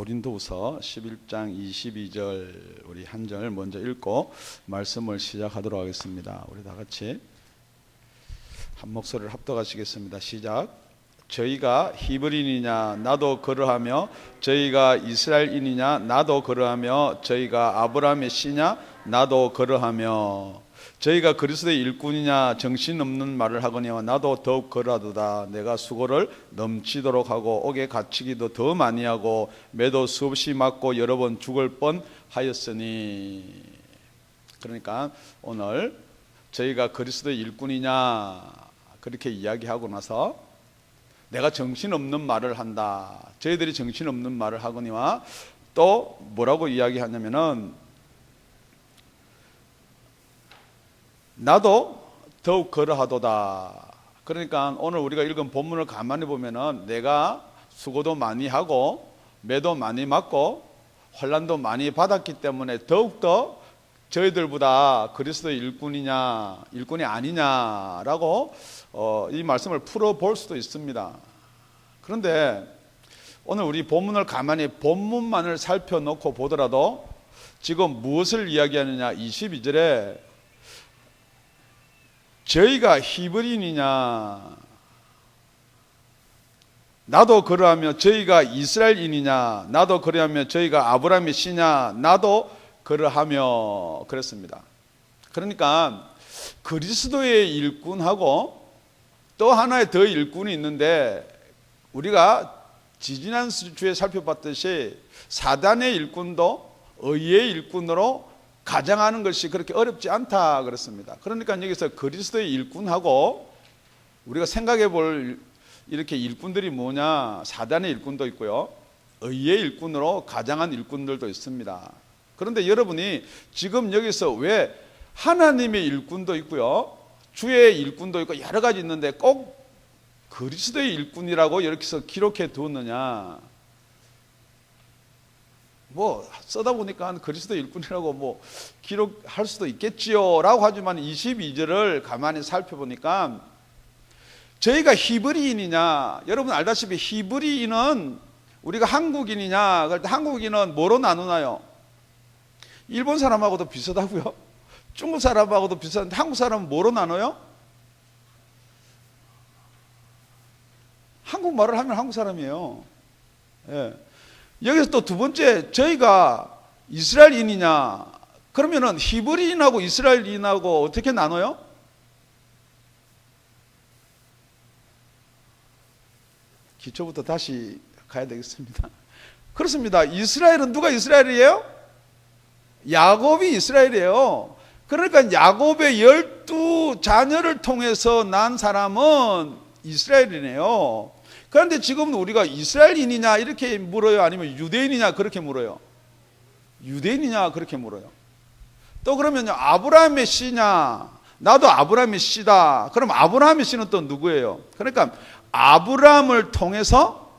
고린도후서 11장 22절 우리 한 절 먼저 읽고 말씀을 시작하도록 하겠습니다. 우리 다 같이 한 목소리를 합독하시겠습니다. 시작. 저희가 히브리인이냐 나도 그러하며 저희가 이스라엘인이냐 나도 그러하며 저희가 아브라함의 씨냐 나도 그러하며 저희가 그리스도의 일꾼이냐 정신없는 말을 하거니와 나도 더욱 그러하도다. 내가 수고를 넘치도록 하고 옥에 갇히기도 더 많이 하고 매도 수없이 맞고 여러 번 죽을 뻔하였으니. 그러니까 오늘 저희가 그리스도의 일꾼이냐 그렇게 이야기하고 나서 내가 정신없는 말을 한다. 저희들이 정신없는 말을 하거니와 또 뭐라고 이야기하냐면은 나도 더욱 그러하도다. 그러니까 오늘 우리가 읽은 본문을 가만히 보면은 내가 수고도 많이 하고 매도 많이 맞고 환난도 많이 받았기 때문에 더욱더 저희들보다 그리스도의 일꾼이 아니냐라고 이 말씀을 풀어볼 수도 있습니다. 그런데 오늘 우리 본문을 가만히 본문만을 살펴놓고 보더라도 지금 무엇을 이야기하느냐. 22절에 저희가 히브리인이냐 나도 그러하며 저희가 이스라엘인이냐 나도 그러하며 저희가 아브라함의 씨냐 나도 그러하며 그랬습니다. 그러니까 그리스도의 일꾼하고 또 하나의 더 일꾼이 있는데 우리가 지지난 주에 살펴봤듯이 사단의 일꾼도 의의 일꾼으로 가장하는 것이 그렇게 어렵지 않다 그랬습니다. 그러니까 여기서 그리스도의 일꾼하고 우리가 생각해 볼 이렇게 일꾼들이 뭐냐. 사단의 일꾼도 있고요 의의 일꾼으로 가장한 일꾼들도 있습니다. 그런데 여러분이 지금 여기서 왜 하나님의 일꾼도 있고요 주의 일꾼도 있고 여러 가지 있는데 꼭 그리스도의 일꾼이라고 이렇게 해서 기록해 두었느냐. 뭐 써다 보니까 그리스도 일꾼이라고 뭐 기록할 수도 있겠지요 라고 하지만 22절을 가만히 살펴보니까 저희가 히브리인이냐. 여러분 알다시피 히브리인은 우리가 한국인이냐. 그럴 때 한국인은 뭐로 나누나요? 일본 사람하고도 비슷하고요 중국 사람하고도 비슷한데 한국 사람은 뭐로 나눠요? 한국말을 하면 한국 사람이에요. 예. 여기서 또 두 번째 저희가 이스라엘인이냐. 그러면은 히브리인하고 이스라엘인하고 어떻게 나눠요? 기초부터 다시 가야 되겠습니다. 그렇습니다. 이스라엘은 누가 이스라엘이에요? 야곱이 이스라엘이에요. 그러니까 야곱의 12자녀를 통해서 난 사람은 이스라엘이네요. 그런데 지금 우리가 이스라엘인이냐 이렇게 물어요? 아니면 유대인이냐 그렇게 물어요? 유대인이냐 그렇게 물어요. 또 그러면 아브라함의 씨냐. 나도 아브라함의 씨다. 그럼 아브라함의 씨는 또 누구예요? 그러니까 아브라함을 통해서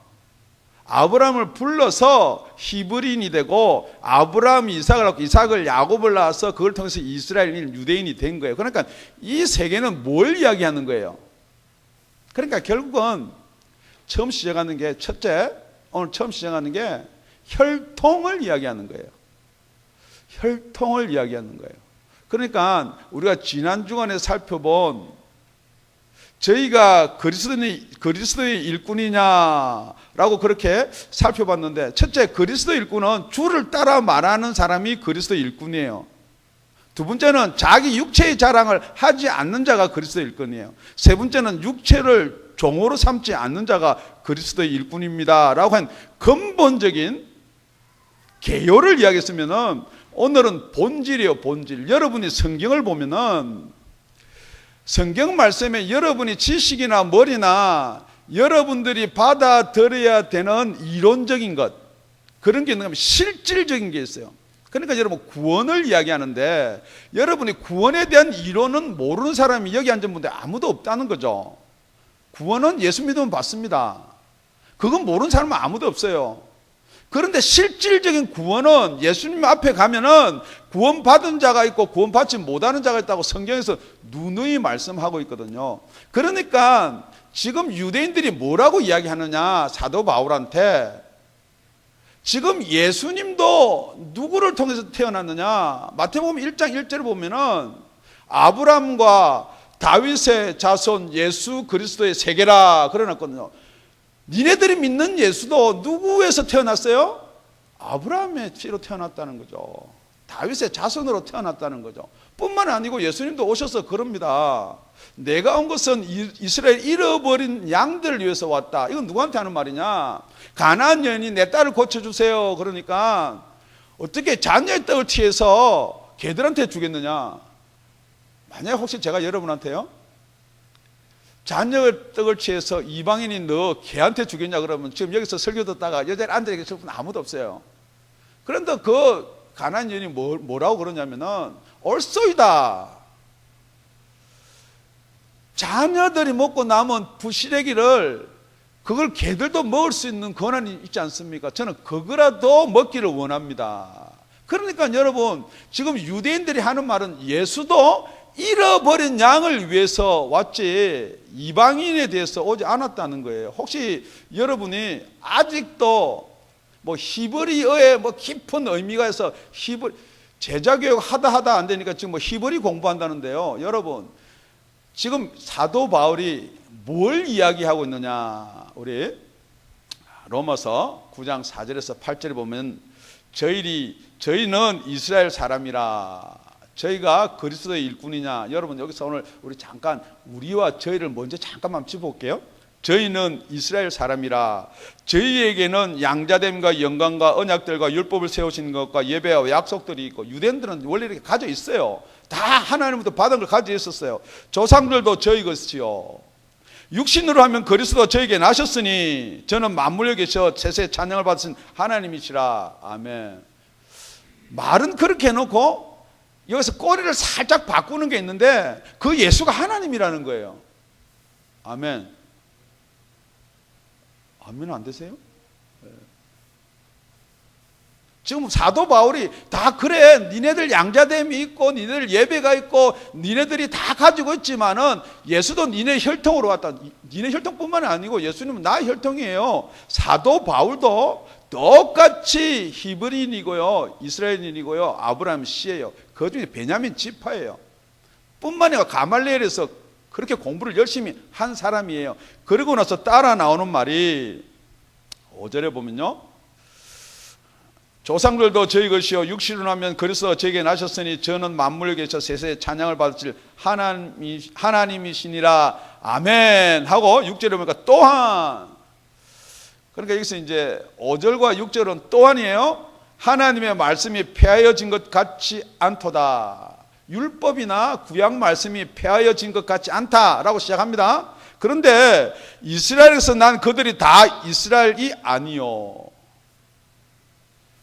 아브라함을 불러서 히브리인이 되고 아브라함이 이삭을 낳고 이삭을 야곱을 낳아서 그걸 통해서 이스라엘인 유대인이 된 거예요. 그러니까 이 세계는 뭘 이야기하는 거예요? 그러니까 결국은 처음 시작하는 게 오늘 처음 시작하는 게 혈통을 이야기하는 거예요. 혈통을 이야기하는 거예요. 그러니까 우리가 지난 주간에 살펴본 저희가 그리스도의 일꾼이냐라고 그렇게 살펴봤는데 첫째 그리스도의 일꾼은 주를 따라 말하는 사람이 그리스도의 일꾼이에요. 두 번째는 자기 육체의 자랑을 하지 않는 자가 그리스도의 일꾼이에요. 세 번째는 육체를 종으로 삼지 않는 자가 그리스도의 일꾼입니다 라고 한 근본적인 개요를 이야기했으면은 오늘은 본질이에요. 본질. 여러분이 성경을 보면은 성경 말씀에 여러분이 지식이나 머리나 여러분들이 받아들여야 되는 이론적인 것 그런 게 있는가 하면 실질적인 게 있어요. 그러니까 여러분 구원을 이야기하는데 여러분이 구원에 대한 이론은 모르는 사람이 여기 앉은 분들 아무도 없다는 거죠. 구원은 예수 믿으면 받습니다. 그건 모르는 사람은 아무도 없어요. 그런데 실질적인 구원은 예수님 앞에 가면은 구원받은 자가 있고 구원받지 못하는 자가 있다고 성경에서 누누이 말씀하고 있거든요. 그러니까 지금 유대인들이 뭐라고 이야기하느냐. 사도 바울한테 지금 예수님도 누구를 통해서 태어났느냐? 마태복음 1장 1절을 보면은 아브라함과 다윗의 자손 예수 그리스도의 세계라 그러놨거든요. 니네들이 믿는 예수도 누구에서 태어났어요? 아브라함의 씨로 태어났다는 거죠. 다윗의 자손으로 태어났다는 거죠. 뿐만 아니고 예수님도 오셔서 그럽니다. 내가 온 것은 이스라엘 잃어버린 양들을 위해서 왔다. 이건 누구한테 하는 말이냐? 가나안 여인이 내 딸을 고쳐주세요. 그러니까 어떻게 자녀의 떡을 취해서 개들한테 주겠느냐? 만약에 혹시 제가 여러분한테요, 자녀의 떡을 취해서 이방인이 너 개한테 주겠냐 그러면 지금 여기서 설교 듣다가 여자리 앉아 계실 분 아무도 없어요. 그런데 그 가나안 여인이 뭐라고 그러냐면은 옳소이다. 자녀들이 먹고 남은 부시래기를 그걸 개들도 먹을 수 있는 권한이 있지 않습니까? 저는 그거라도 먹기를 원합니다. 그러니까 여러분, 지금 유대인들이 하는 말은 예수도 잃어버린 양을 위해서 왔지 이방인에 대해서 오지 않았다는 거예요. 혹시 여러분이 아직도 뭐 히브리어의 뭐 깊은 의미가 있어 제자교육 하다 안 되니까 지금 뭐 히브리 공부한다는데요. 여러분, 지금 사도 바울이 뭘 이야기하고 있느냐? 우리 로마서 9장 4절에서 8절에 보면 저희는 이스라엘 사람이라 저희가 그리스도의 일꾼이냐? 여러분, 여기서 오늘 우리 잠깐 우리와 저희를 먼저 잠깐만 짚어볼게요. 저희는 이스라엘 사람이라 저희에게는 양자됨과 영광과 언약들과 율법을 세우신 것과 예배와 약속들이 있고, 유대인들은 원래 이렇게 가져 있어요. 다 하나님부터 받은 걸 가지고 있었어요. 조상들도 저희 것이요, 육신으로 하면 그리스도가 저에게 나셨으니 저는 만물에 계셔 세세 찬양을 받으신 하나님이시라. 아멘. 말은 그렇게 해놓고 여기서 꼬리를 살짝 바꾸는 게 있는데 그 예수가 하나님이라는 거예요. 아멘. 아멘 안 되세요? 지금 사도 바울이 다 그래, 니네들 양자됨이 있고 니네들 예배가 있고 니네들이 다 가지고 있지만은 예수도 니네 혈통으로 왔다. 니네 혈통뿐만 아니고 예수님은 나의 혈통이에요. 사도 바울도 똑같이 히브리인이고요, 이스라엘인이고요, 아브라함 씨예요. 그 중에 베냐민 지파예요. 뿐만 아니라 가말리엘에서 그렇게 공부를 열심히 한 사람이에요. 그러고 나서 따라 나오는 말이 5절에 보면요, 조상들도 저희 것이요 육신으로 하면 그리스도가 저에게 나셨으니 저는 만물에 계셔 세세 찬양을 받으실 하나님이시니라. 아멘 하고 6절에 보니까 또한, 그러니까 여기서 이제 5절과 6절은 또한이에요. 하나님의 말씀이 폐하여진 것 같지 않도다. 율법이나 구약 말씀이 폐하여진 것 같지 않다라고 시작합니다. 그런데 이스라엘에서 난 그들이 다 이스라엘이 아니요.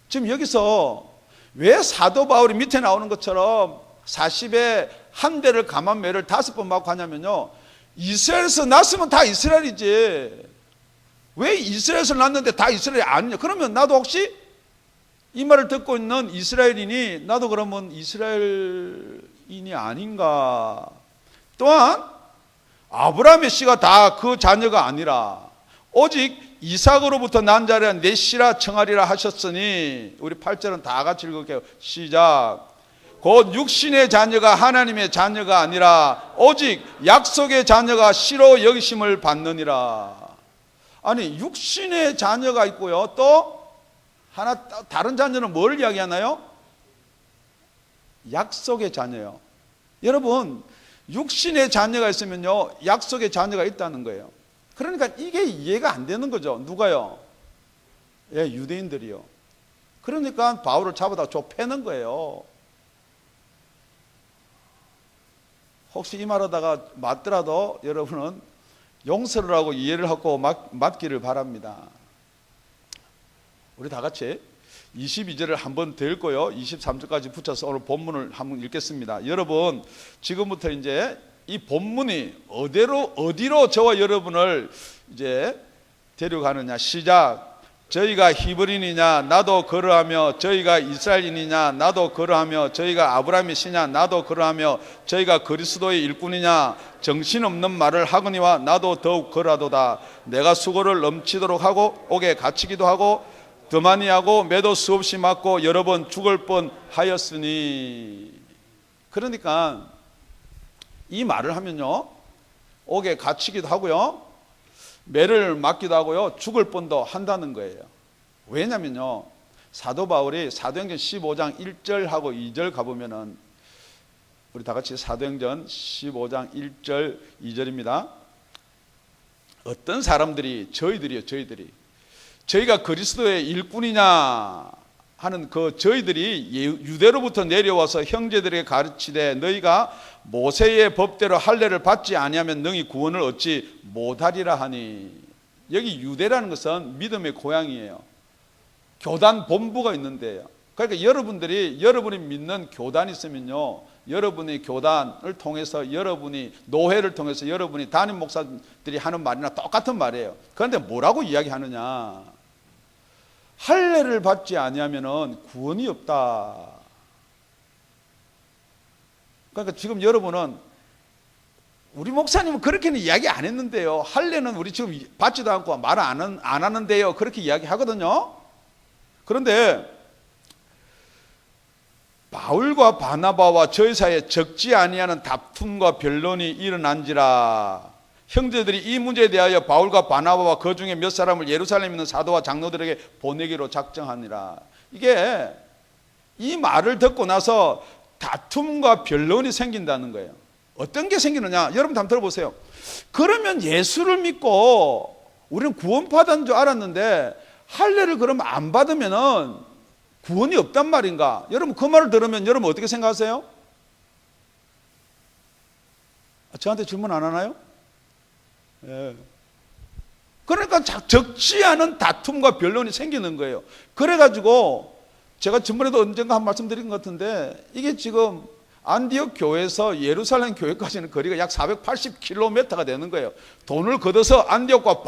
지금 여기서 왜 사도 바울이 밑에 나오는 것처럼 40에 한 대를 감한 매를 5번 맞고 하냐면요, 이스라엘에서 났으면 다 이스라엘이지 왜 이스라엘에서 났는데 다 이스라엘이 아니냐? 그러면 나도 혹시 이 말을 듣고 있는 이스라엘인이 나도 그러면 이스라엘인이 아닌가? 또한 아브라함의 씨가 다 그 자녀가 아니라 오직 이삭으로부터 난 자라 내 씨라 청하리라 하셨으니, 우리 8절은 다 같이 읽을게요. 시작. 곧 육신의 자녀가 하나님의 자녀가 아니라 오직 약속의 자녀가 씨로 여기심을 받느니라. 아니, 육신의 자녀가 있고요, 또 하나 다른 자녀는 뭘 이야기하나요? 약속의 자녀요. 여러분, 육신의 자녀가 있으면요 약속의 자녀가 있다는 거예요. 그러니까 이게 이해가 안 되는 거죠. 누가요? 예, 유대인들이요. 그러니까 바울을 잡아다 좁혀는 거예요. 혹시 이 말하다가 맞더라도 여러분은 용서를 하고 이해를 하고 맞기를 바랍니다. 우리 다 같이 22절을 한번 더 읽고요 23절까지 붙여서 오늘 본문을 한번 읽겠습니다. 여러분, 지금부터 이제 이 본문이 어디로 저와 여러분을 이제 데려가느냐. 시작. 저희가 히브리인이냐 나도 그러하며, 저희가 이스라엘인이냐 나도 그러하며, 저희가 아브라함이시냐 나도 그러하며, 저희가 그리스도의 일꾼이냐 정신없는 말을 하거니와 나도 더욱 그러하도다. 내가 수고를 넘치도록 하고 옥에 갇히기도 하고 더 많이 하고 매도 수없이 맞고 여러 번 죽을 뻔하였으니. 그러니까 이 말을 하면요, 옥에 갇히기도 하고요, 매를 맞기도 하고요, 죽을 뻔도 한다는 거예요. 왜냐면요, 사도 바울이 사도행전 15장 1절하고 2절 가보면은, 우리 다 같이 사도행전 15장 1절 2절입니다. 어떤 사람들이, 저희가 그리스도의 일꾼이냐 하는 그 저희들이 유대로부터 내려와서 형제들에게 가르치되 너희가 모세의 법대로 할례를 받지 아니하면 너희 구원을 얻지 못하리라 하니. 여기 유대라는 것은 믿음의 고향이에요. 교단 본부가 있는데요. 그러니까 여러분이 믿는 교단이 있으면요, 여러분의 교단을 통해서, 여러분이 노회를 통해서 여러분이 담임 목사들이 하는 말이나 똑같은 말이에요. 그런데 뭐라고 이야기하느냐? 할례를 받지 아니하면은 구원이 없다. 그러니까 지금 여러분은, 우리 목사님은 그렇게는 이야기 안 했는데요, 할례는 우리 지금 받지도 않고 말 안 하는데요, 그렇게 이야기하거든요. 그런데 바울과 바나바와 저희 사이에 적지 아니하는 다툼과 변론이 일어난지라. 형제들이 이 문제에 대하여 바울과 바나바와 그 중에 몇 사람을 예루살렘에 있는 사도와 장로들에게 보내기로 작정하니라. 이게, 이 말을 듣고 나서 다툼과 변론이 생긴다는 거예요. 어떤 게 생기느냐? 여러분 한번 들어보세요. 그러면 예수를 믿고 우리는 구원받은 줄 알았는데 할례를 그러면 안 받으면은 구원이 없단 말인가? 여러분 그 말을 들으면 여러분 어떻게 생각하세요? 저한테 질문 안 하나요? 예. 그러니까 적지 않은 다툼과 변론이 생기는 거예요. 그래가지고 제가 전번에도 언젠가 한 말씀 드린 것 같은데, 이게 지금 안디옥 교회에서 예루살렘 교회까지는 거리가 약 480km가 되는 거예요. 돈을 걷어서 안디옥과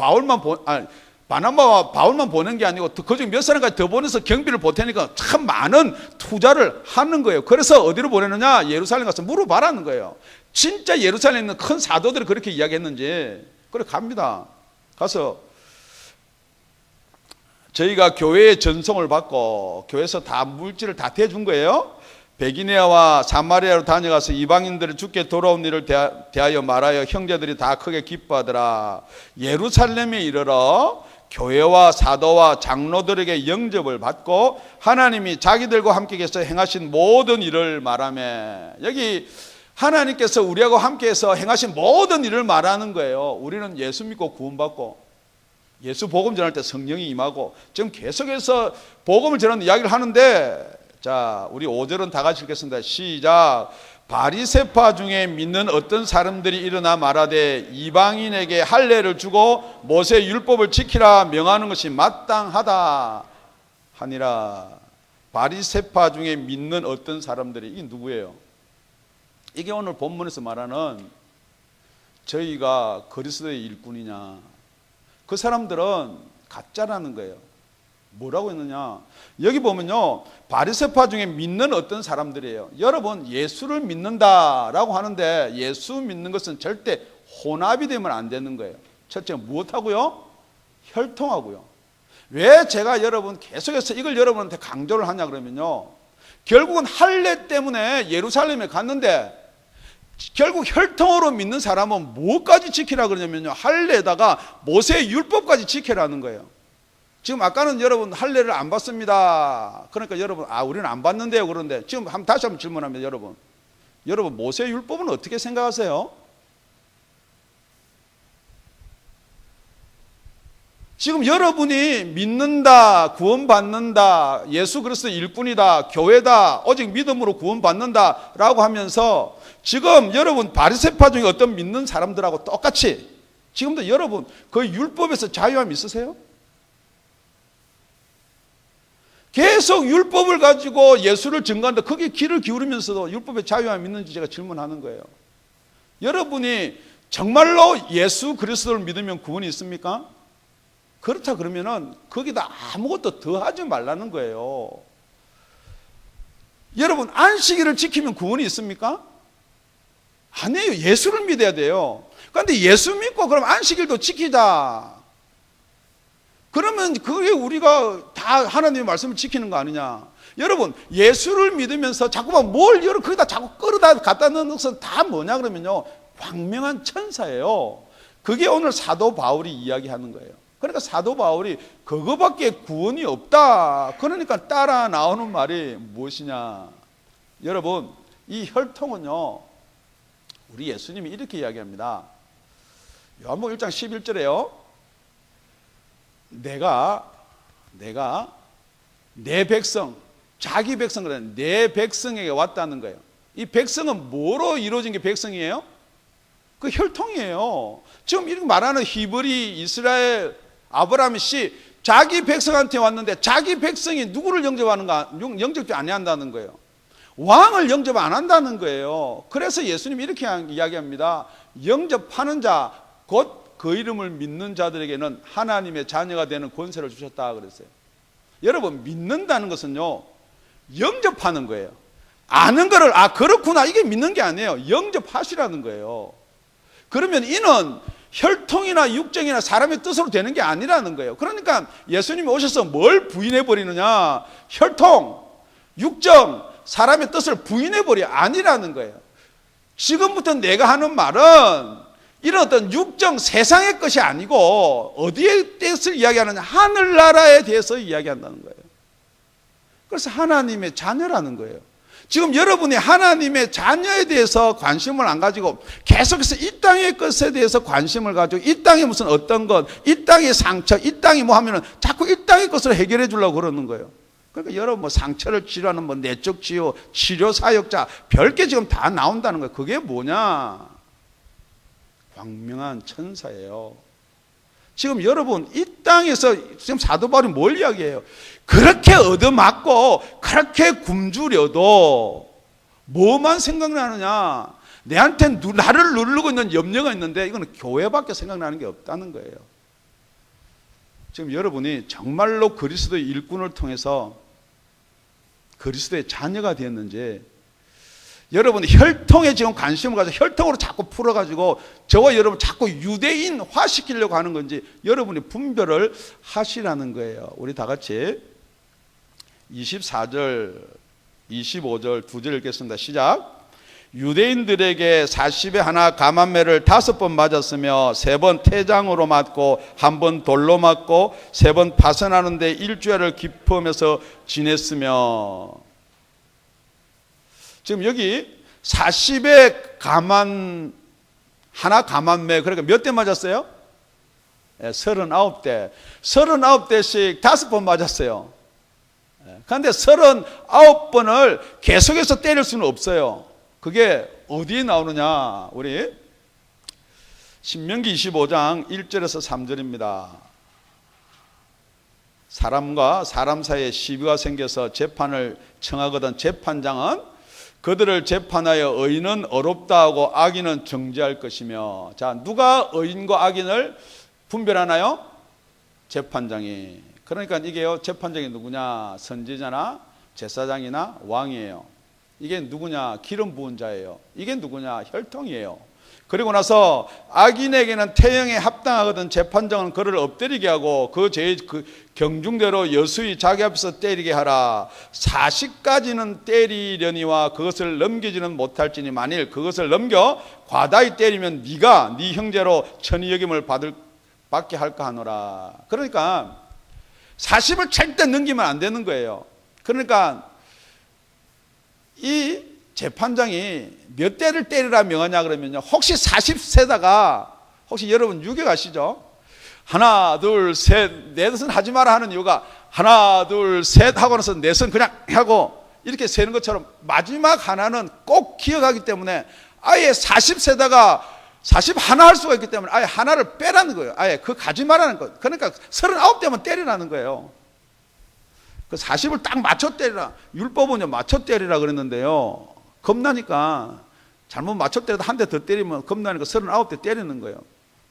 바나바와 바울만 보낸 게 아니고 그중 몇 사람까지 더 보내서 경비를 보태니까 참 많은 투자를 하는 거예요. 그래서 어디로 보내느냐? 예루살렘 가서 물어봐라는 거예요. 진짜 예루살렘에 있는 큰 사도들이 그렇게 이야기했는지. 그래 갑니다. 가서 저희가 교회의 전송을 받고 교회에서 다 물질을 다 대준 거예요. 베기니아와 사마리아로 다녀가서 이방인들이 주께 돌아온 일을 대하여 말하여 형제들이 다 크게 기뻐하더라. 예루살렘에 이르러 교회와 사도와 장로들에게 영접을 받고 하나님이 자기들과 함께 계셔 행하신 모든 일을 말하며. 여기 하나님께서 우리하고 함께해서 행하신 모든 일을 말하는 거예요. 우리는 예수 믿고 구원받고 예수 복음 전할 때 성령이 임하고 지금 계속해서 복음을 전하는 이야기를 하는데, 자, 우리 5절은 다 같이 읽겠습니다. 시작. 바리새파 중에 믿는 어떤 사람들이 일어나 말하되 이방인에게 할례를 주고 모세 율법을 지키라 명하는 것이 마땅하다 하니라. 바리새파 중에 믿는 어떤 사람들이, 이게 누구예요? 이게 오늘 본문에서 말하는 저희가 그리스도의 일꾼이냐. 그 사람들은 가짜라는 거예요. 뭐라고 했느냐? 여기 보면요, 바리새파 중에 믿는 어떤 사람들이에요. 여러분 예수를 믿는다라고 하는데 예수 믿는 것은 절대 혼합이 되면 안 되는 거예요. 첫째 무엇하고요? 혈통하고요. 왜 제가 여러분 계속해서 이걸 여러분한테 강조를 하냐 그러면요, 결국은 할례 때문에 예루살렘에 갔는데 결국 혈통으로 믿는 사람은 뭐까지 지키라 그러냐면요, 할례에다가 모세의 율법까지 지키라는 거예요. 지금 아까는 여러분 할례를 안 받습니다. 그러니까 여러분 우리는 안 받는데요. 그런데 지금 다시 한번 질문합니다. 여러분 모세의 율법은 어떻게 생각하세요? 지금 여러분이 믿는다, 구원받는다, 예수 그리스도 일꾼이다, 교회다, 오직 믿음으로 구원받는다라고 하면서 지금 여러분 바리새파 중에 어떤 믿는 사람들하고 똑같이 지금도 여러분 그 율법에서 자유함 있으세요? 계속 율법을 가지고 예수를 증거하는데 거기에 귀를 기울이면서도 율법에 자유함이 있는지 제가 질문하는 거예요. 여러분이 정말로 예수 그리스도를 믿으면 구원이 있습니까? 그렇다 그러면은 거기다 아무것도 더 하지 말라는 거예요. 여러분 안식일을 지키면 구원이 있습니까? 아니에요. 예수를 믿어야 돼요. 그런데 예수 믿고 그럼 안식일도 지키자. 그러면 그게 우리가 다 하나님의 말씀을 지키는 거 아니냐. 여러분, 예수를 믿으면서 자꾸만 뭘 거기다 자꾸 끌어다 갖다 넣는 것은 다 뭐냐 그러면요, 광명한 천사예요. 그게 오늘 사도 바울이 이야기하는 거예요. 그러니까 사도 바울이 그거밖에 구원이 없다. 그러니까 따라 나오는 말이 무엇이냐. 여러분, 이 혈통은요, 우리 예수님이 이렇게 이야기합니다. 요한복음 1장 11절에요. 내가 내 백성, 자기 백성, 내 백성에게 왔다는 거예요. 이 백성은 뭐로 이루어진 게 백성이에요? 그 혈통이에요. 지금 이렇게 말하는 히브리, 이스라엘, 아브라함 씨, 자기 백성한테 왔는데 자기 백성이 누구를 영접하는가? 영접도 안 한다는 거예요. 왕을 영접 안 한다는 거예요. 그래서 예수님이 이렇게 이야기합니다. 영접하는 자, 곧 그 이름을 믿는 자들에게는 하나님의 자녀가 되는 권세를 주셨다 그랬어요. 여러분, 믿는다는 것은요, 영접하는 거예요. 아는 거를 그렇구나, 이게 믿는 게 아니에요. 영접하시라는 거예요. 그러면 이는 혈통이나 육정이나 사람의 뜻으로 되는 게 아니라는 거예요. 그러니까 예수님이 오셔서 뭘 부인해 버리느냐? 혈통, 육정, 사람의 뜻을 부인해 버려 아니라는 거예요. 지금부터 내가 하는 말은 이런 어떤 육정 세상의 것이 아니고 어디에 대해서 이야기하느냐? 하늘나라에 대해서 이야기한다는 거예요. 그래서 하나님의 자녀라는 거예요. 지금 여러분이 하나님의 자녀에 대해서 관심을 안 가지고 계속해서 이 땅의 것에 대해서 관심을 가지고 이 땅에 무슨 어떤 것, 이 땅의 상처, 이 땅이 뭐 하면은 자꾸 이 땅의 것으로 해결해 주려고 그러는 거예요. 그러니까 여러분 뭐 상처를 치료하는 뭐 내적 치료 사역자 별게 지금 다 나온다는 거예요. 그게 뭐냐? 광명한 천사예요. 지금 여러분 이 땅에서 지금 사도 바울이 뭘 이야기해요? 그렇게 얻어맞고 그렇게 굶주려도 뭐만 생각나느냐? 내한테 나를 누르고 있는 염려가 있는데 이거는 교회밖에 생각나는 게 없다는 거예요. 지금 여러분이 정말로 그리스도의 일꾼을 통해서 그리스도의 자녀가 되었는지, 여러분이 혈통에 지금 관심을 가지고 혈통으로 자꾸 풀어가지고 저와 여러분 자꾸 유대인화 시키려고 하는 건지 여러분이 분별을 하시라는 거예요. 우리 다 같이 24절, 25절 두 절 읽겠습니다. 시작. 유대인들에게 40에 하나 가만매를 5번 맞았으며 3번 태장으로 맞고 1번 돌로 맞고 3번 파선하는데 일주일을 기뻐하면서 지냈으며. 지금 여기 40에 하나 가만매, 그러니까 몇 대 맞았어요? 39대. 39대씩 5번 맞았어요. 그런데 39번을 계속해서 때릴 수는 없어요. 그게 어디에 나오느냐? 우리 신명기 25장 1절에서 3절입니다. 사람과 사람 사이에 시비가 생겨서 재판을 청하거든 재판장은 그들을 재판하여 의인은 어렵다 하고 악인은 정죄할 것이며. 자, 누가 의인과 악인을 분별하나요? 재판장이. 그러니까 이게요, 재판장이 누구냐? 선지자나 제사장이나 왕이에요. 이게 누구냐? 기름 부은 자예요. 이게 누구냐? 혈통이에요. 그리고 나서 악인에게는 태형에 합당하거든 재판장은 그를 엎드리게 하고 그 경중대로 여수히 자기 앞에서 때리게 하라. 40까지는 때리려니와 그것을 넘기지는 못할지니 만일 그것을 넘겨 과다히 때리면 네가 네 형제로 천히 여김을 받게 할까 하노라. 그러니까 40을 절대 넘기면 안 되는 거예요. 그러니까 이 재판장이 몇 대를 때리라 명하냐 그러면요, 혹시 40세다가 혹시 여러분 유교 가시죠? 하나 둘 셋 넷은 하지 마라 하는 이유가 하나 둘 셋 하고 나서 넷은 그냥 하고 이렇게 세는 것처럼 마지막 하나는 꼭 기억하기 때문에 아예 40세다가 40 하나 할 수가 있기 때문에 아예 하나를 빼라는 거예요. 아예 그거 가지 말라는 거예요. 그러니까 39대면 때리라는 거예요. 그 40을 딱 맞춰 때리라. 율법은요 맞춰 때리라 그랬는데요, 겁나니까 잘못 맞춰 때려도 한 대 더 때리면 겁나니까 39대 때리는 거예요.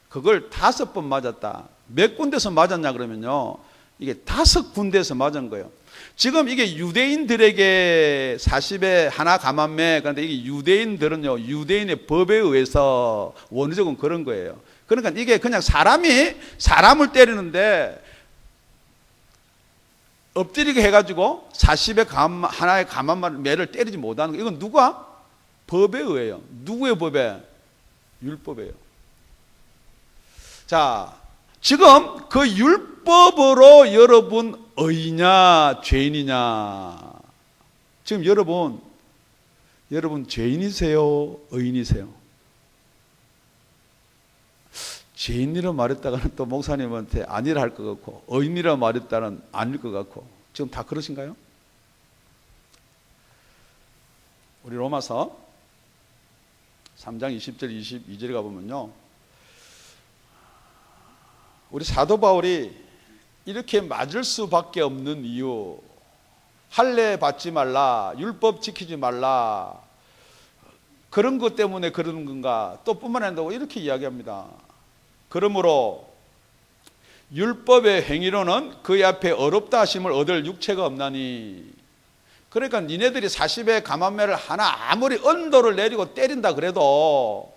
그걸 5번 맞았다. 몇 군데서 맞았냐 그러면요, 이게 5군데에서 맞은 거예요. 지금 이게 유대인들에게 40에 하나 가만매, 그런데 이게 유대인들은요 유대인의 법에 의해서 원리적으로 그런 거예요. 그러니까 이게 그냥 사람이 사람을 때리는데 엎드리게 해가지고 40의 하나의 감한 매를 때리지 못하는 거. 이건 누가? 법에 의해요. 누구의 법에? 율법이에요. 자, 지금 그 율법으로 여러분 의냐 죄인이냐? 지금 여러분 죄인이세요? 의인이세요? 죄인이라 말했다가는 또 목사님한테 아니라 할 것 같고, 의인이라 말했다는 아닐 것 같고, 지금 다 그러신가요? 우리 로마서 3장 20절 22절에 가보면요, 우리 사도 바울이 이렇게 맞을 수밖에 없는 이유, 할례 받지 말라, 율법 지키지 말라, 그런 것 때문에 그러는 건가? 또 뿐만 아니라 이렇게 이야기합니다. 그러므로 율법의 행위로는 그의 앞에 어렵다 하심을 얻을 육체가 없나니. 그러니까 니네들이 40의 감한매를 하나 아무리 언도를 내리고 때린다 그래도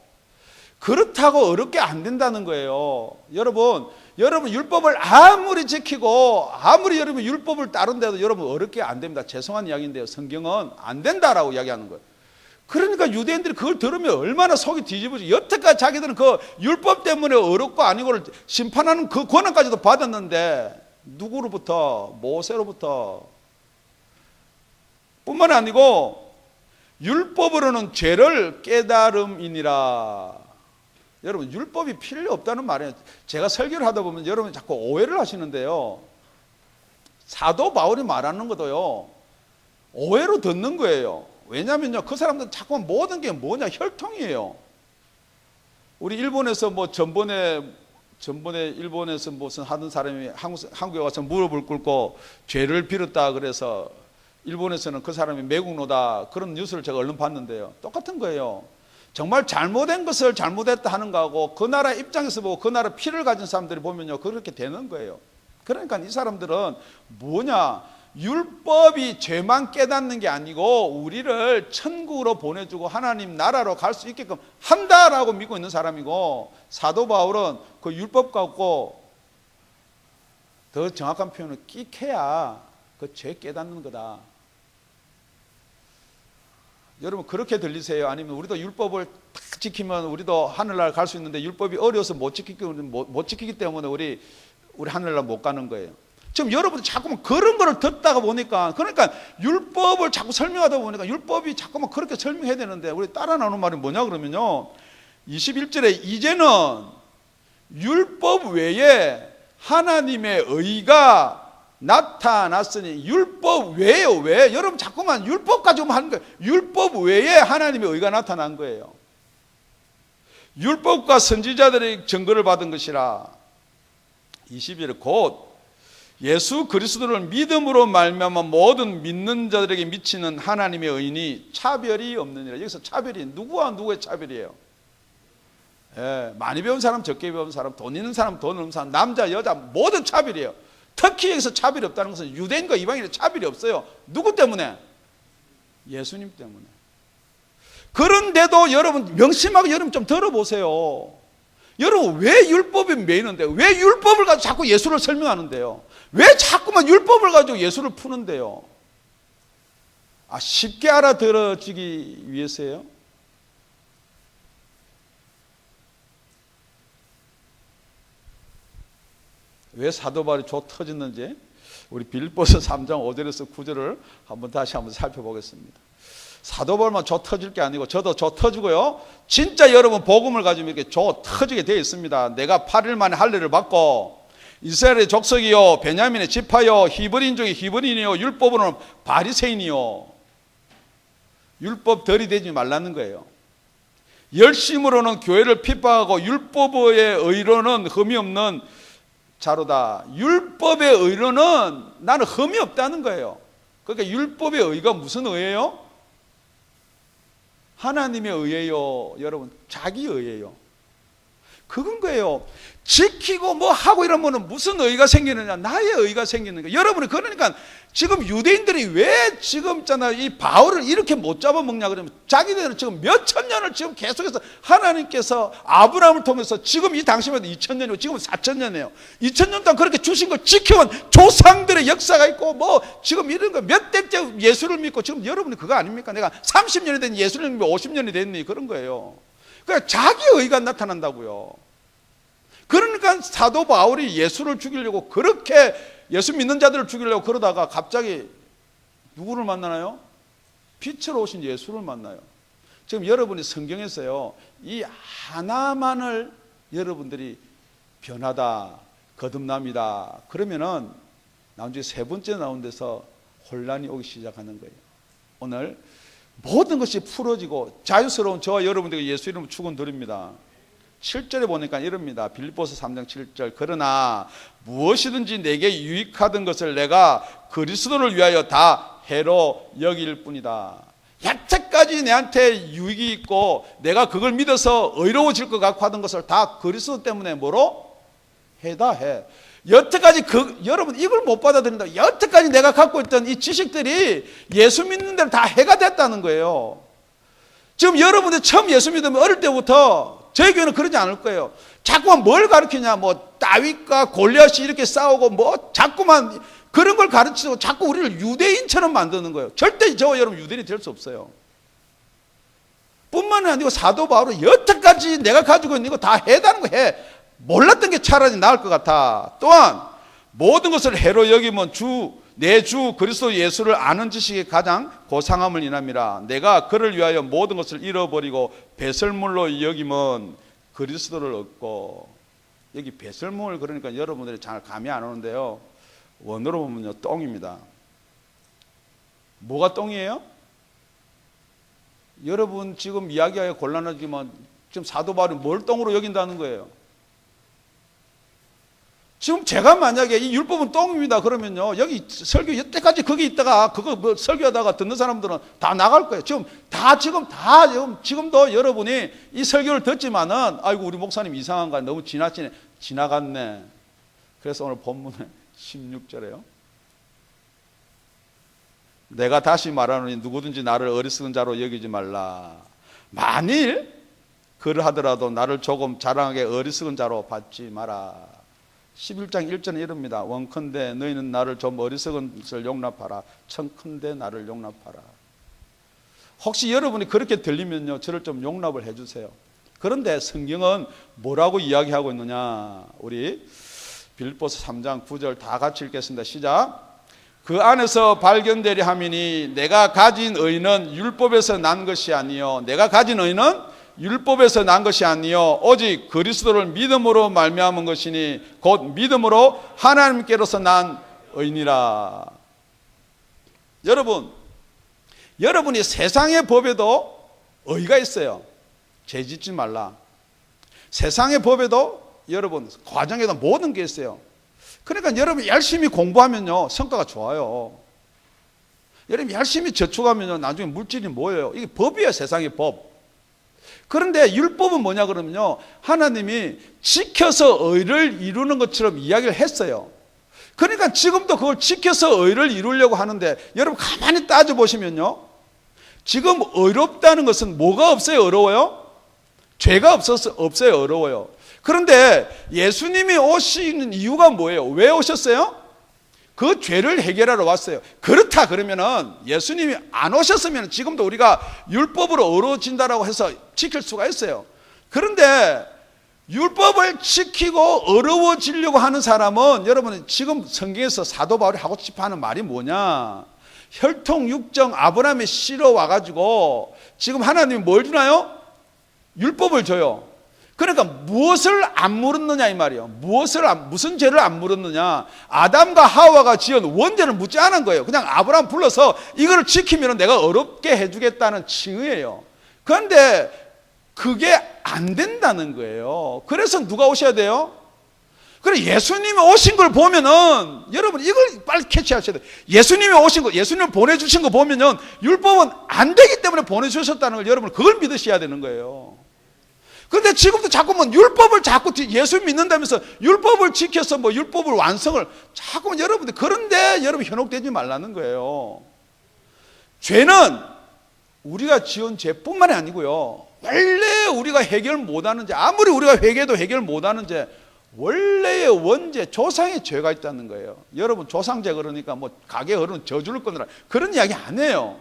그렇다고 어렵게 안 된다는 거예요. 여러분 율법을 아무리 지키고 아무리 여러분 율법을 따른데도 여러분 어렵게 안 됩니다. 죄송한 이야기인데요, 성경은 안 된다라고 이야기하는 거예요. 그러니까 유대인들이 그걸 들으면 얼마나 속이 뒤집어지. 여태까지 자기들은 그 율법 때문에 어렵고 아니고를 심판하는 그 권한까지도 받았는데, 누구로부터? 모세로부터. 뿐만 아니고 율법으로는 죄를 깨달음이니라. 여러분 율법이 필요 없다는 말이에요. 제가 설교를 하다 보면 여러분 자꾸 오해를 하시는데요, 사도 바울이 말하는 것도요 오해로 듣는 거예요. 왜냐면요, 그 사람들은 자꾸 모든 게 뭐냐? 혈통이에요. 우리 일본에서 뭐 전번에 일본에서 무슨 하던 사람이 한국에 와서 무릎을 꿇고 죄를 빌었다 그래서 일본에서는 그 사람이 매국노다, 그런 뉴스를 제가 얼른 봤는데요. 똑같은 거예요. 정말 잘못된 것을 잘못했다 하는 거하고 그 나라 입장에서 보고 그 나라 피를 가진 사람들이 보면요, 그렇게 되는 거예요. 그러니까 이 사람들은 뭐냐? 율법이 죄만 깨닫는 게 아니고 우리를 천국으로 보내주고 하나님 나라로 갈 수 있게끔 한다라고 믿고 있는 사람이고, 사도 바울은 그 율법 갖고 더 정확한 표현은 끼케야 그 죄 깨닫는 거다. 여러분 그렇게 들리세요? 아니면 우리도 율법을 딱 지키면 우리도 하늘나라 갈 수 있는데 율법이 어려워서 못 지키기 때문에 우리 하늘나라 못 가는 거예요. 지금 여러분들 자꾸만 그런 거를 듣다가 보니까, 그러니까 율법을 자꾸 설명하다 보니까 율법이 자꾸만 그렇게 설명해야 되는데 우리 따라 나오는 말이 뭐냐 그러면요, 21절에 이제는 율법 외에 하나님의 의가 나타났으니. 율법 외에요. 왜? 여러분 자꾸만 율법 가지고 하는 거예요. 율법 외에 하나님의 의가 나타난 거예요. 율법과 선지자들의 증거를 받은 것이라. 22절에 곧 예수 그리스도를 믿음으로 말미암아 모든 믿는 자들에게 미치는 하나님의 의인이 차별이 없느니라. 여기서 차별이 누구와 누구의 차별이에요? 많이 배운 사람, 적게 배운 사람, 돈 있는 사람, 돈 없는 사람, 남자, 여자 모든 차별이에요. 특히 여기서 차별이 없다는 것은 유대인과 이방인의 차별이 없어요. 누구 때문에? 예수님 때문에. 그런데도 여러분 명심하고 여러분 좀 들어보세요. 여러분 왜 율법이 매이는데, 왜 율법을 가지고 자꾸 예수를 설명하는데요? 왜 자꾸만 율법을 가지고 예수를 푸는데요? 쉽게 알아들어지기 위해서예요? 왜 사도 바울이 조 터졌는지 우리 빌립보서 3장 5절에서 9절을 다시 한번 살펴보겠습니다. 사도 바울만 조 터질 게 아니고 저도 조 터지고요, 진짜 여러분 복음을 가지고 이렇게 조 터지게 되어 있습니다. 내가 8일 만에 할례를 받고 이스라엘의 족속이요 베냐민의 지파요 히브리인 중에 히브리인이요 율법으로는 바리새인이요. 율법 들이대지 말라는 거예요. 열심으로는 교회를 핍박하고 율법의 의로는 흠이 없는 자로다. 율법의 의로는 나는 흠이 없다는 거예요. 그러니까 율법의 의가 무슨 의예요? 하나님의 의예요. 여러분 자기 의예요. 그건 거예요. 지키고 뭐 하고 이러면 무슨 의의가 생기느냐? 나의 의의가 생기는 거예요. 여러분이 그러니까 지금 유대인들이 왜 지금 있잖아요, 이 바울을 이렇게 못 잡아먹냐 그러면 자기들은 지금 몇천 년을 지금 계속해서 하나님께서 아브라함을 통해서 지금 이 당시만 해도 2000년이고 지금 4000년이에요. 2000년 동안 그렇게 주신 걸 지켜온 조상들의 역사가 있고 뭐 지금 이런 거 몇 대째 예수를 믿고 지금 여러분이 그거 아닙니까? 내가 30년이 된 예수를 믿고 50년이 됐니? 그런 거예요. 그러니까 자기 의의가 나타난다고요. 그러니까 사도 바울이 예수를 죽이려고 그렇게 예수 믿는 자들을 죽이려고 그러다가 갑자기 누구를 만나나요? 빛으로 오신 예수를 만나요. 지금 여러분이 성경에서요, 이 하나만을 여러분들이 변하다, 거듭남이다 그러면은 나중에 세 번째 나온 데서 혼란이 오기 시작하는 거예요. 오늘 모든 것이 풀어지고 자유스러운 저와 여러분들에게 예수 이름으로 축원드립니다. 7절에 보니까 이럽니다. 빌립보서 3장 7절. 그러나 무엇이든지 내게 유익하던 것을 내가 그리스도를 위하여 다 해로 여길 뿐이다. 여태까지 내한테 유익이 있고 내가 그걸 믿어서 의로워질 것 같고 하던 것을 다 그리스도 때문에 뭐로? 해다 해. 여태까지 여러분 이걸 못 받아들인다. 여태까지 내가 갖고 있던 이 지식들이 예수 믿는 대로 다 해가 됐다는 거예요. 지금 여러분들 처음 예수 믿으면 어릴 때부터 저희 교회는 그러지 않을 거예요. 자꾸만 뭘 가르치냐, 뭐 다윗과 골리앗이 이렇게 싸우고 뭐 자꾸만 그런 걸 가르치고 자꾸 우리를 유대인처럼 만드는 거예요. 절대 저와 여러분 유대인이 될 수 없어요. 뿐만 아니고 사도 바울은 여태까지 내가 가지고 있는 거 다 해다는 거 해. 몰랐던 게 차라리 나을 것 같아. 또한 모든 것을 해로 여기면 내 주 그리스도 예수를 아는 지식이 가장 고상함을 인함이라. 내가 그를 위하여 모든 것을 잃어버리고 배설물로 여기면 그리스도를 얻고. 여기 배설물 그러니까 여러분들이 잘 감이 안 오는데요, 원어로 보면요 똥입니다. 뭐가 똥이에요? 여러분 지금 이야기하기 곤란하지만 지금 사도 바울이 뭘 똥으로 여긴다는 거예요? 지금 제가 만약에 이 율법은 똥입니다 그러면요, 여기 설교 여태까지 거기 있다가 그거 뭐 설교하다가 듣는 사람들은 다 나갈 거예요. 지금도 여러분이 이 설교를 듣지만은 아이고 우리 목사님 이상한가, 너무 지나갔네. 그래서 오늘 본문에 16절에요. 내가 다시 말하노니 누구든지 나를 어리석은 자로 여기지 말라. 만일 그러하더라도 나를 조금 자랑하게 어리석은 자로 받지 마라. 11장 1절은 이럽니다. 원컨대 너희는 나를 좀 어리석은 것을 용납하라. 청컨대 나를 용납하라. 혹시 여러분이 그렇게 들리면요, 저를 좀 용납을 해주세요. 그런데 성경은 뭐라고 이야기하고 있느냐, 우리 빌립보서 3장 9절 다 같이 읽겠습니다. 시작. 그 안에서 발견되려 함이니 내가 가진 의는 율법에서 난 것이 아니요, 내가 가진 의는 율법에서 난 것이 아니요 오직 그리스도를 믿음으로 말미암은 것이니 곧 믿음으로 하나님께로서 난 의니라. 여러분이 세상의 법에도 의가 있어요. 죄짓지 말라. 세상의 법에도 여러분 과정에도 모든 게 있어요. 그러니까 여러분 열심히 공부하면요 성과가 좋아요. 여러분 열심히 저축하면요 나중에 물질이 뭐예요? 이게 법이에요. 세상의 법. 그런데 율법은 뭐냐 그러면요, 하나님이 지켜서 의를 이루는 것처럼 이야기를 했어요. 그러니까 지금도 그걸 지켜서 의를 이루려고 하는데 여러분 가만히 따져보시면요, 지금 의롭다는 것은 뭐가 없어요? 어려워요? 죄가 없어요? 어려워요? 그런데 예수님이 오시는 이유가 뭐예요? 왜 오셨어요? 그 죄를 해결하러 왔어요. 그렇다 그러면은 예수님이 안 오셨으면 지금도 우리가 율법으로 어려워진다라고 해서 지킬 수가 있어요. 그런데 율법을 지키고 어려워지려고 하는 사람은 여러분 지금 성경에서 사도 바울이 하고 싶어 하는 말이 뭐냐? 혈통 육정 아브라함의 씨로 와가지고 지금 하나님이 뭘 주나요? 율법을 줘요. 그러니까 무엇을 안 물었느냐 이 말이에요. 무슨 죄를 안 물었느냐? 아담과 하와가 지은 원죄를 묻지 않은 거예요. 그냥 아브라함 불러서 이거를 지키면 내가 어렵게 해주겠다는 칭의예요. 그런데 그게 안 된다는 거예요. 그래서 누가 오셔야 돼요? 그래 예수님이 오신 걸 보면은 여러분 이걸 빨리 캐치하셔야 돼요. 예수님이 오신 거, 예수님을 보내주신 거 보면은 율법은 안 되기 때문에 보내주셨다는 걸 여러분 그걸 믿으셔야 되는 거예요. 그런데 지금도 자꾸 뭐 율법을 자꾸 예수 믿는다면서 율법을 지켜서 뭐 율법을 완성을 자꾸 여러분들, 그런데 여러분 현혹되지 말라는 거예요. 죄는 우리가 지은 죄뿐만이 아니고요, 원래 우리가 해결 못하는 죄, 아무리 우리가 회개도 해결 못하는 죄, 원래의 원죄, 조상의 죄가 있다는 거예요. 여러분 조상죄 그러니까 뭐 가게 어른 저주를 끊으라 그런 이야기 안 해요.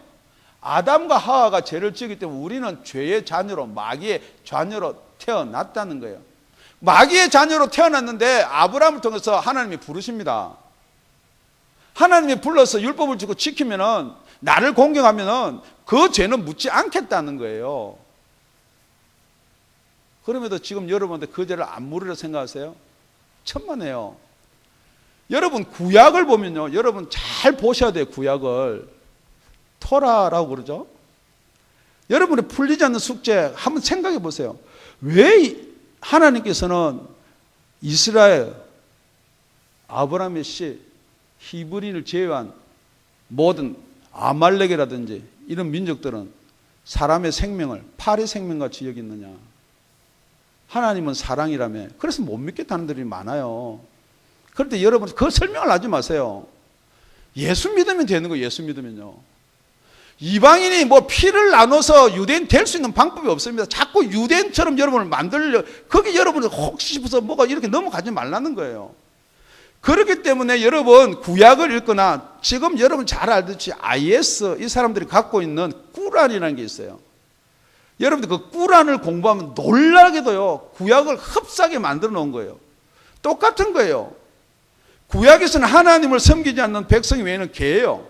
아담과 하와가 죄를 지었기 때문에 우리는 죄의 자녀로, 마귀의 자녀로 태어났다는 거예요. 마귀의 자녀로 태어났는데 아브라함을 통해서 하나님이 부르십니다. 하나님이 불러서 율법을 주고 지키면은, 나를 공경하면은 그 죄는 묻지 않겠다는 거예요. 그럼에도 지금 여러분한테 그 죄를 안 물으려 생각하세요? 천만에요. 여러분 구약을 보면요, 여러분 잘 보셔야 돼요. 구약을 토라라고 그러죠. 여러분의 풀리지 않는 숙제 한번 생각해 보세요. 왜 하나님께서는 이스라엘, 아브라함의 씨, 히브리인을 제외한 모든 아말렉이라든지 이런 민족들은 사람의 생명을 파리 생명같이 여겼느냐? 하나님은 사랑이라며. 그래서 못 믿겠다는 분들이 많아요. 그런데 여러분 그 설명을 하지 마세요. 예수 믿으면 되는 거예요. 예수 믿으면요. 이방인이 뭐 피를 나눠서 유대인 될 수 있는 방법이 없습니다. 자꾸 유대인처럼 여러분을 만들려, 거기 여러분을 혹시 싶어서 뭐가 이렇게 넘어가지 말라는 거예요. 그렇기 때문에 여러분 구약을 읽거나, 지금 여러분 잘 알듯이 IS 이 사람들이 갖고 있는 꾸란이라는 게 있어요. 여러분들 그 꾸란을 공부하면 놀라게도요, 구약을 흡사하게 만들어 놓은 거예요. 똑같은 거예요. 구약에서는 하나님을 섬기지 않는 백성 외에는 개예요.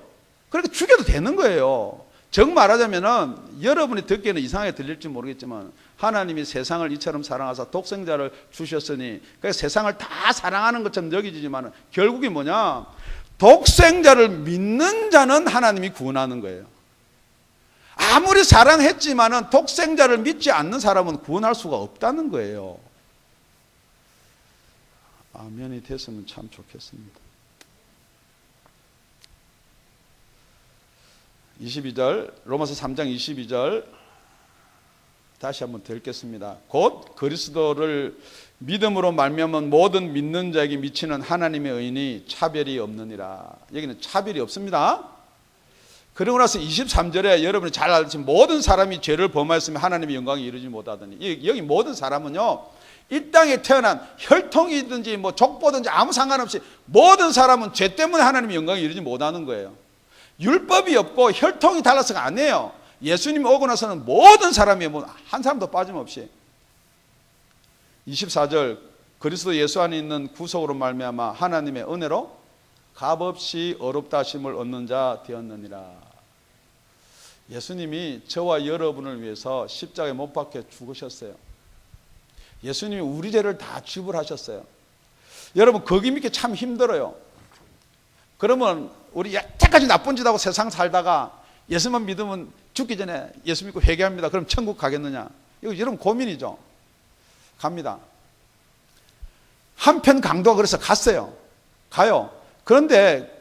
그렇게 죽여도 되는 거예요. 정 말하자면은 여러분이 듣기에는 이상하게 들릴지 모르겠지만, 하나님이 세상을 이처럼 사랑하사 독생자를 주셨으니, 그래서 세상을 다 사랑하는 것처럼 여기지만 결국이 뭐냐? 독생자를 믿는 자는 하나님이 구원하는 거예요. 아무리 사랑했지만은 독생자를 믿지 않는 사람은 구원할 수가 없다는 거예요. 아멘이 됐으면 참 좋겠습니다. 22절, 로마서 3장 22절 다시 한번 더 읽겠습니다. 곧 그리스도를 믿음으로 말미암은 모든 믿는 자에게 미치는 하나님의 의인이 차별이 없느니라. 여기는 차별이 없습니다. 그러고 나서 23절에 여러분이 잘 알듯이 모든 사람이 죄를 범하였으면 하나님의 영광에 이르지 못하더니, 여기 모든 사람은요, 이 땅에 태어난 혈통이든지 뭐 족보든지 아무 상관없이 모든 사람은 죄 때문에 하나님의 영광에 이르지 못하는 거예요. 율법이 없고 혈통이 달라서가 아니에요. 예수님이 오고 나서는 모든 사람이 뭐 한 사람도 빠짐없이. 24절, 그리스도 예수 안에 있는 구속으로 말미암아 하나님의 은혜로 값없이 어렵다 하심을 얻는 자 되었느니라. 예수님이 저와 여러분을 위해서 십자가에 못 박혀 죽으셨어요. 예수님이 우리 죄를 다 지불하셨어요. 여러분 거기 믿기 참 힘들어요. 그러면 우리 여태까지 나쁜 짓 하고 세상 살다가 예수만 믿으면 죽기 전에 예수 믿고 회개합니다. 그럼 천국 가겠느냐? 이거 여러분 고민이죠. 갑니다. 한편 강도가 그래서 갔어요. 가요. 그런데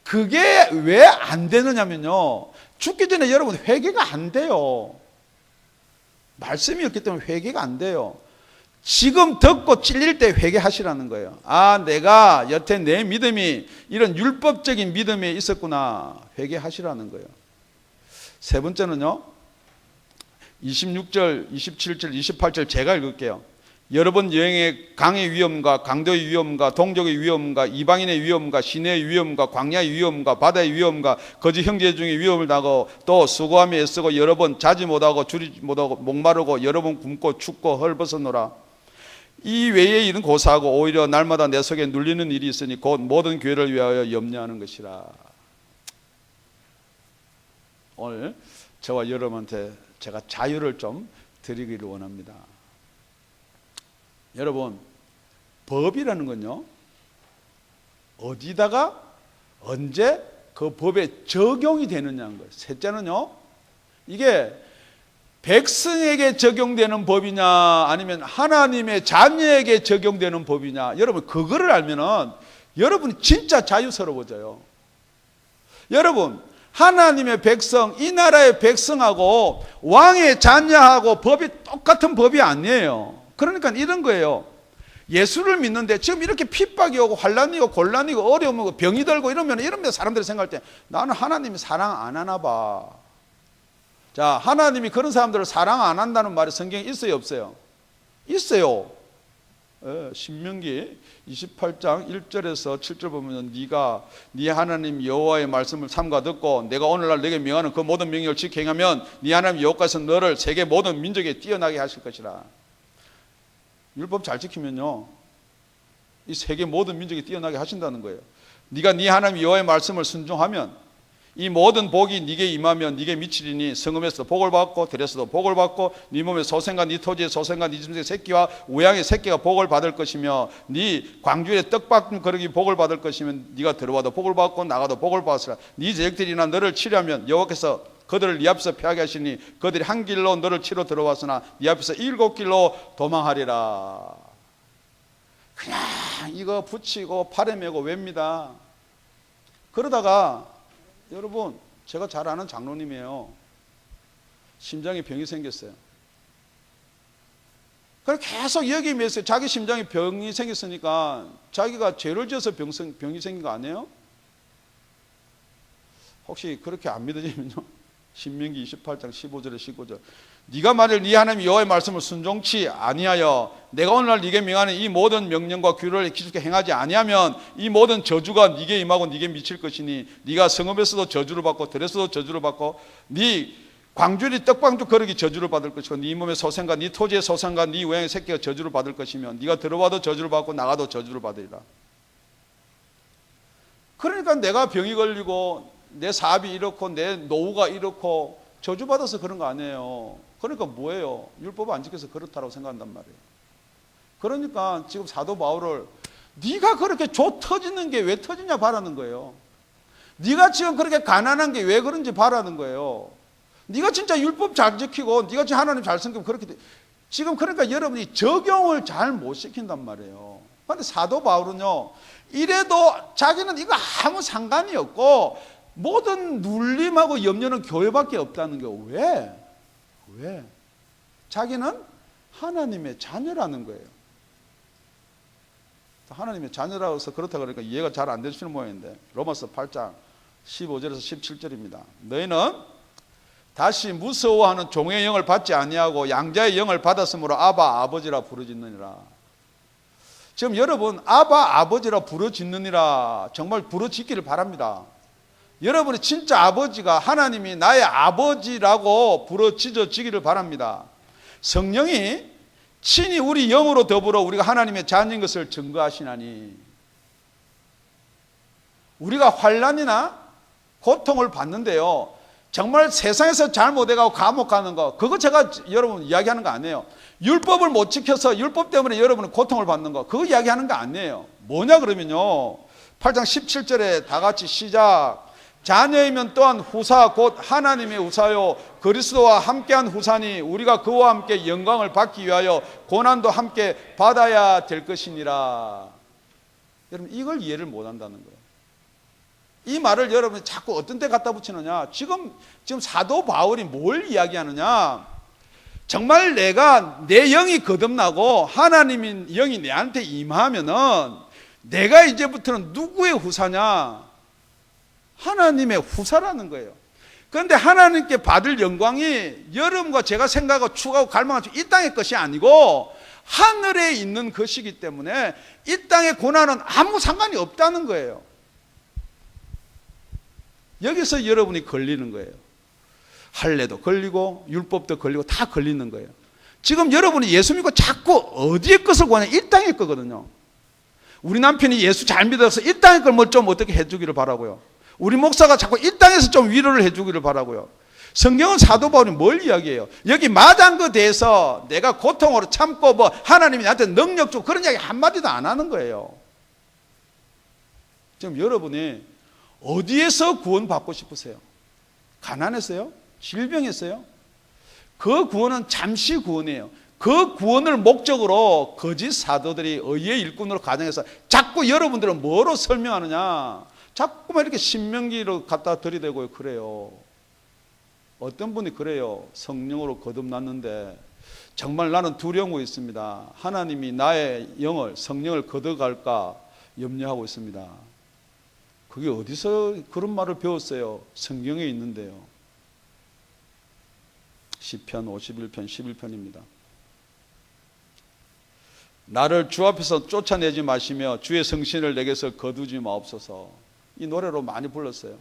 그게 왜 안 되느냐면요, 죽기 전에 여러분 회개가 안 돼요. 말씀이 없기 때문에 회개가 안 돼요. 지금 듣고 찔릴 때 회개하시라는 거예요. 아, 내가 여태 내 믿음이 이런 율법적인 믿음이 있었구나. 회개하시라는 거예요. 세 번째는요, 26절, 27절, 28절 제가 읽을게요. 여러 번 여행의 강의 위험과 강도의 위험과 동족의 위험과 이방인의 위험과 시내의 위험과 광야의 위험과 바다의 위험과 거짓 형제 중에 위험을 당하고 또 수고하며 애쓰고 여러 번 자지 못하고 줄이지 못하고 목마르고 여러 번 굶고 춥고 헐벗었노라. 이 외에 일은 고사하고 오히려 날마다 내 속에 눌리는 일이 있으니 곧 모든 교회를 위하여 염려하는 것이라. 오늘 저와 여러분한테 제가 자유를 좀 드리기를 원합니다. 여러분, 법이라는 건요, 어디다가 언제 그 법에 적용이 되느냐는 거예요. 셋째는요, 이게 백성에게 적용되는 법이냐 아니면 하나님의 자녀에게 적용되는 법이냐, 여러분 그거를 알면은 여러분이 진짜 자유스러워져요. 여러분, 하나님의 백성, 이 나라의 백성하고 왕의 자녀하고 법이 똑같은 법이 아니에요. 그러니까 이런 거예요. 예수를 믿는데 지금 이렇게 핍박이 오고 환란이 오고 곤란이 오고 어려움이 오고 병이 들고 이러면 사람들이 생각할 때 나는 하나님이 사랑 안 하나 봐. 자, 하나님이 그런 사람들을 사랑 안 한다는 말이 성경에 있어요, 없어요? 있어요. 신명기 28장 1절에서 7절 보면 네가 네 하나님 여호와의 말씀을 삼가 듣고 내가 오늘날 내게 명하는 그 모든 명령을 지켜 행하면 네 하나님 여호와께서 너를 세계 모든 민족에 뛰어나게 하실 것이라. 율법 잘 지키면요, 이 세계 모든 민족이 뛰어나게 하신다는 거예요. 네가 네 하나님 여호와의 말씀을 순종하면 이 모든 복이 네게 임하면 네게 미치리니 성읍에서도 복을 받고 들에서도 복을 받고 네 몸의 소생과 네 토지의 소생과 네 짐승의 새끼와 우양의 새끼가 복을 받을 것이며 네 광주의 떡밥 거르기 복을 받을 것이며 네가 들어와도 복을 받고 나가도 복을 받으리라. 네 제적들이나 너를 치려면 여호와께서 그들을 네 앞에서 피하게 하시니 그들이 한 길로 너를 치러 들어왔으나 네 앞에서 7길로 도망하리라. 그냥 이거 붙이고 팔에 메고 웹니다. 그러다가 여러분, 제가 잘 아는 장로님이에요. 심장에 병이 생겼어요. 그래서 계속 여기 매서 자기 심장에 병이 생겼으니까 자기가 죄를 지어서 병이 생긴 거 아니에요? 혹시 그렇게 안 믿어지면요, 신명기 28장 15절에 19절 네가 만일 네 하나님 여호와의 말씀을 순종치 아니하여 내가 오늘날 네게 명하는 이 모든 명령과 규례를 기숙해 행하지 아니하면 이 모든 저주가 네게 임하고 네게 미칠 것이니 네가 성읍에서도 저주를 받고 들에서도 저주를 받고 네 광주리 떡방주 거르기 저주를 받을 것이고 네 몸의 소생과 네 토지의 소생과 네 우양의 새끼가 저주를 받을 것이며 네가 들어와도 저주를 받고 나가도 저주를 받으리라. 그러니까 내가 병이 걸리고 내 사업이 이렇고 내 노후가 이렇고 저주받아서 그런 거 아니에요. 그러니까 뭐예요? 율법 안 지켜서 그렇다고 생각한단 말이에요. 그러니까 지금 사도 바울을 네가 그렇게 조 터지는 게 왜 터지냐 바라는 거예요. 네가 지금 그렇게 가난한 게 왜 그런지 바라는 거예요. 네가 진짜 율법 잘 지키고 네가 진짜 하나님 잘 섬기면 그렇게 돼. 지금 그러니까 여러분이 적용을 잘 못 시킨단 말이에요. 그런데 사도 바울은요, 이래도 자기는 이거 아무 상관이 없고 모든 눌림하고 염려는 교회밖에 없다는 게 왜? 자기는 하나님의 자녀라는 거예요. 하나님의 자녀라고 해서 그렇다 그러니까 이해가 잘 안 되시는 모양인데 로마서 8장 15절에서 17절입니다. 너희는 다시 무서워하는 종의 영을 받지 아니하고 양자의 영을 받았으므로 아바 아버지라 부르짖느니라. 지금 여러분 아바 아버지라 부르짖느니라 정말 부르짖기를 바랍니다. 여러분이 진짜 아버지가 하나님이 나의 아버지라고 부르짖어지기를 바랍니다. 성령이 친히 우리 영으로 더불어 우리가 하나님의 자녀인 것을 증거하시나니 우리가 환난이나 고통을 받는데요, 정말 세상에서 잘못해가고 감옥 가는 거 그거 제가 여러분 이야기하는 거 아니에요. 율법을 못 지켜서 율법 때문에 여러분은 고통을 받는 거 그거 이야기하는 거 아니에요. 뭐냐 그러면요, 8장 17절에 다 같이 시작. 자녀이면 또한 후사 곧 하나님의 후사요 그리스도와 함께한 후사니 우리가 그와 함께 영광을 받기 위하여 고난도 함께 받아야 될 것이니라. 여러분 이걸 이해를 못한다는 거예요. 이 말을 여러분이 자꾸 어떤 데 갖다 붙이느냐, 지금 사도 바울이 뭘 이야기하느냐, 정말 내가 내 영이 거듭나고 하나님의 영이 내한테 임하면은 내가 이제부터는 누구의 후사냐, 하나님의 후사라는 거예요. 그런데 하나님께 받을 영광이 여러분과 제가 생각하고 추구하고 갈망하죠. 이 땅의 것이 아니고 하늘에 있는 것이기 때문에 이 땅의 고난은 아무 상관이 없다는 거예요. 여기서 여러분이 걸리는 거예요. 할례도 걸리고 율법도 걸리고 다 걸리는 거예요. 지금 여러분이 예수 믿고 자꾸 어디의 것을 구하냐, 이 땅의 거거든요. 우리 남편이 예수 잘 믿어서 이 땅의 걸 뭐 좀 어떻게 해주기를 바라고요. 우리 목사가 자꾸 이 땅에서 좀 위로를 해주기를 바라고요. 성경은 사도 바울이 뭘 이야기해요? 여기 마당그 대해서 내가 고통으로 참고 뭐 하나님이 나한테 능력 주고 그런 이야기 한마디도 안 하는 거예요. 지금 여러분이 어디에서 구원받고 싶으세요? 가난했어요? 질병했어요? 그 구원은 잠시 구원이에요. 그 구원을 목적으로 거짓 사도들이 의의 일꾼으로 가정해서 자꾸 여러분들은 뭐로 설명하느냐, 자꾸만 이렇게 신명기로 갖다 들이대고 그래요. 어떤 분이 그래요. 성령으로 거듭났는데 정말 나는 두려움이 있습니다. 하나님이 나의 영을, 성령을 걷어갈까 염려하고 있습니다. 그게 어디서 그런 말을 배웠어요? 성경에 있는데요. 시편 51편 11편입니다. 나를 주 앞에서 쫓아내지 마시며 주의 성신을 내게서 거두지 마옵소서. 이 노래로 많이 불렀어요.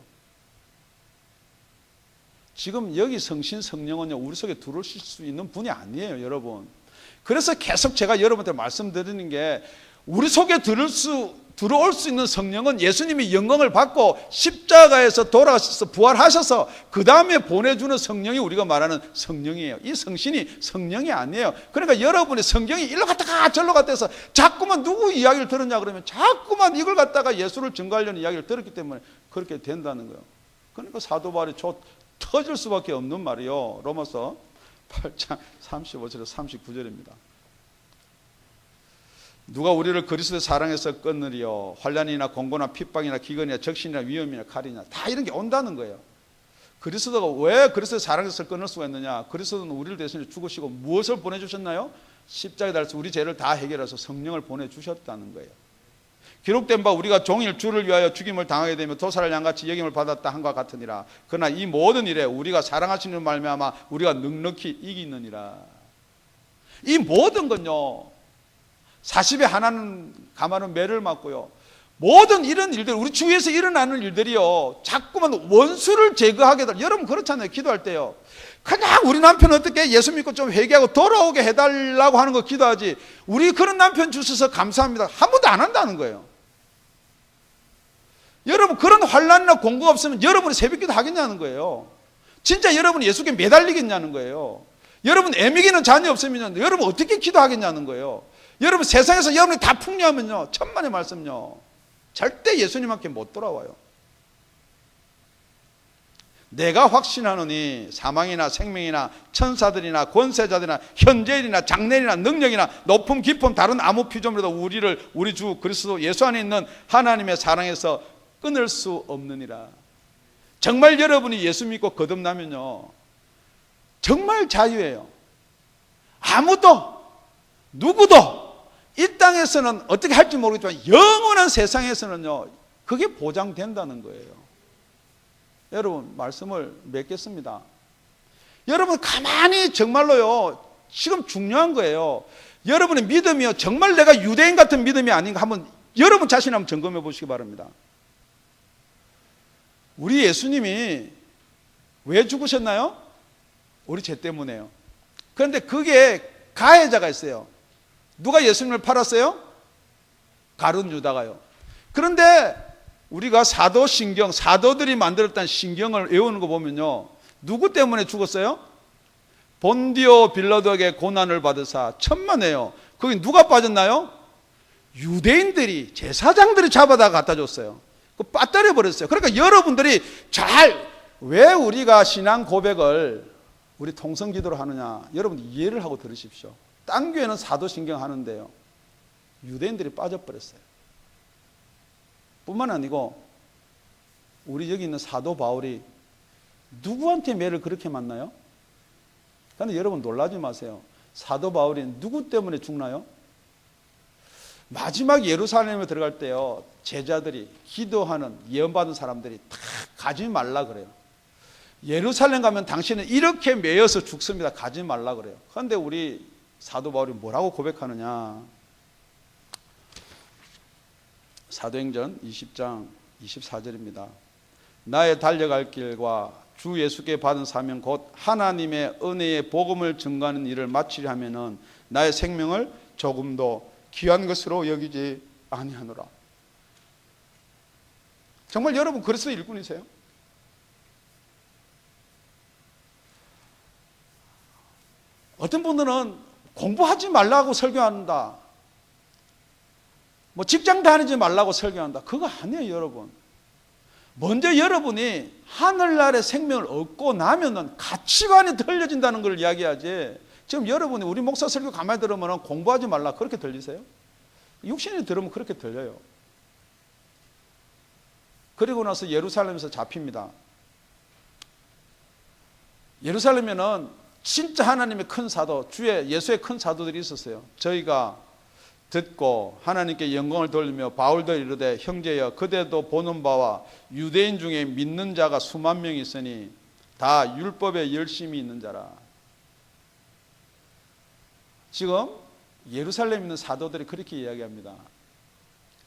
지금 여기 성신 성령은요, 우리 속에 들어오실 수 있는 분이 아니에요, 여러분. 그래서 계속 제가 여러분한테 말씀드리는 게, 우리 속에 들어올 수 있는 성령은 예수님이 영광을 받고 십자가에서 돌아가셔서 부활하셔서 그 다음에 보내주는 성령이 우리가 말하는 성령이에요. 이 성신이 성령이 아니에요. 그러니까 여러분이 성경이 일로 갔다가 절로 갔다 해서 자꾸만 누구 이야기를 들었냐 그러면 자꾸만 이걸 갖다가 예수를 증거하려는 이야기를 들었기 때문에 그렇게 된다는 거예요. 그러니까 사도 바울이 터질 수밖에 없는 말이요. 로마서 8장 35절에서 39절입니다. 누가 우리를 그리스도의 사랑에서 끊으리요? 환난이나 공고나 핍박이나 기근이나 적신이나 위험이나 칼이나 다 이런 게 온다는 거예요. 그리스도가 왜 그리스도의 사랑에서 끊을 수가 있느냐? 그리스도는 우리를 대신해 죽으시고 무엇을 보내주셨나요? 십자가에 달려서 우리 죄를 다 해결해서 성령을 보내주셨다는 거예요. 기록된 바 우리가 종일 주를 위하여 죽임을 당하게 되며 도살을 양같이 여김을 받았다 한과 같으니라. 그러나 이 모든 일에 우리가 사랑하시는 말미암아 우리가 넉넉히 이기느니라. 이 모든 건요, 40에 하나는 가마는 매를 맞고요, 모든 이런 일들, 우리 주위에서 일어나는 일들이요, 자꾸만 원수를 제거하게 될. 여러분 그렇잖아요. 기도할 때요, 그냥 우리 남편 어떻게 예수 믿고 좀 회개하고 돌아오게 해달라고 하는 거 기도하지, 우리 그런 남편 주셔서 감사합니다 한 번도 안 한다는 거예요. 여러분 그런 환난이나 공고가 없으면 여러분이 새벽기도 하겠냐는 거예요. 진짜 여러분이 예수께 매달리겠냐는 거예요. 여러분 애미기는 자녀 없으면 여러분 어떻게 기도하겠냐는 거예요. 여러분 세상에서 여러분이 다 풍요하면요, 천만의 말씀요, 절대 예수님밖에 못 돌아와요. 내가 확신하노니 사망이나 생명이나 천사들이나 권세자들이나 현재일이나 장래일이나 능력이나 높음 깊음 다른 아무 피조물도 우리를 우리 주 그리스도 예수 안에 있는 하나님의 사랑에서 끊을 수 없느니라. 정말 여러분이 예수 믿고 거듭나면요, 정말 자유예요. 아무도 누구도 이 땅에서는 어떻게 할지 모르겠지만 영원한 세상에서는요, 그게 보장된다는 거예요. 여러분 말씀을 맺겠습니다. 여러분 가만히 정말로요, 지금 중요한 거예요. 여러분의 믿음이요, 정말 내가 유대인 같은 믿음이 아닌가 한번 여러분 자신 한번 점검해 보시기 바랍니다. 우리 예수님이 왜 죽으셨나요? 우리 죄 때문에요. 그런데 그게 가해자가 있어요. 누가 예수님을 팔았어요? 가룟 유다가요. 그런데 우리가 사도신경, 사도들이 만들었던 신경을 외우는 거 보면요, 누구 때문에 죽었어요? 본디오 빌라도에게 고난을 받으사 천만에요. 거기 누가 빠졌나요? 유대인들이, 제사장들이 잡아다 갖다 줬어요. 그 빠뜨려 버렸어요. 그러니까 여러분들이 왜 우리가 신앙 고백을 우리 통성기도로 하느냐, 여러분 이해를 하고 들으십시오. 딴 교회는 사도신경 하는데요, 유대인들이 빠져버렸어요. 뿐만 아니고 우리 여기 있는 사도 바울이 누구한테 매를 그렇게 만나요? 그런데 여러분 놀라지 마세요. 사도 바울이 누구 때문에 죽나요? 마지막 예루살렘에 들어갈 때요, 제자들이, 기도하는 예언받은 사람들이 다 가지 말라 그래요. 예루살렘 가면 당신은 이렇게 매여서 죽습니다, 가지 말라 그래요. 그런데 우리 사도 바울이 뭐라고 고백하느냐, 사도행전 20장 24절입니다. 나의 달려갈 길과 주 예수께 받은 사명 곧 하나님의 은혜의 복음을 증거하는 일을 마치려 하면은 나의 생명을 조금도 귀한 것으로 여기지 아니하노라. 정말 여러분 그리스도 일꾼이세요? 어떤 분들은 공부하지 말라고 설교한다, 뭐 직장 다니지 말라고 설교한다. 그거 아니에요. 여러분 먼저 여러분이 하늘나라의 생명을 얻고 나면은 가치관이 들려진다는 걸 이야기하지, 지금 여러분이 우리 목사 설교 가만히 들으면 공부하지 말라 그렇게 들리세요? 육신이 들으면 그렇게 들려요. 그리고 나서 예루살렘에서 잡힙니다. 예루살렘에는 진짜 하나님의 큰 사도, 주의 예수의 큰 사도들이 있었어요. 저희가 듣고 하나님께 영광을 돌리며 바울도 이르되 형제여 그대도 보는 바와 유대인 중에 믿는 자가 수만 명이 있으니 다 율법에 열심히 있는 자라. 지금 예루살렘에 있는 사도들이 그렇게 이야기합니다.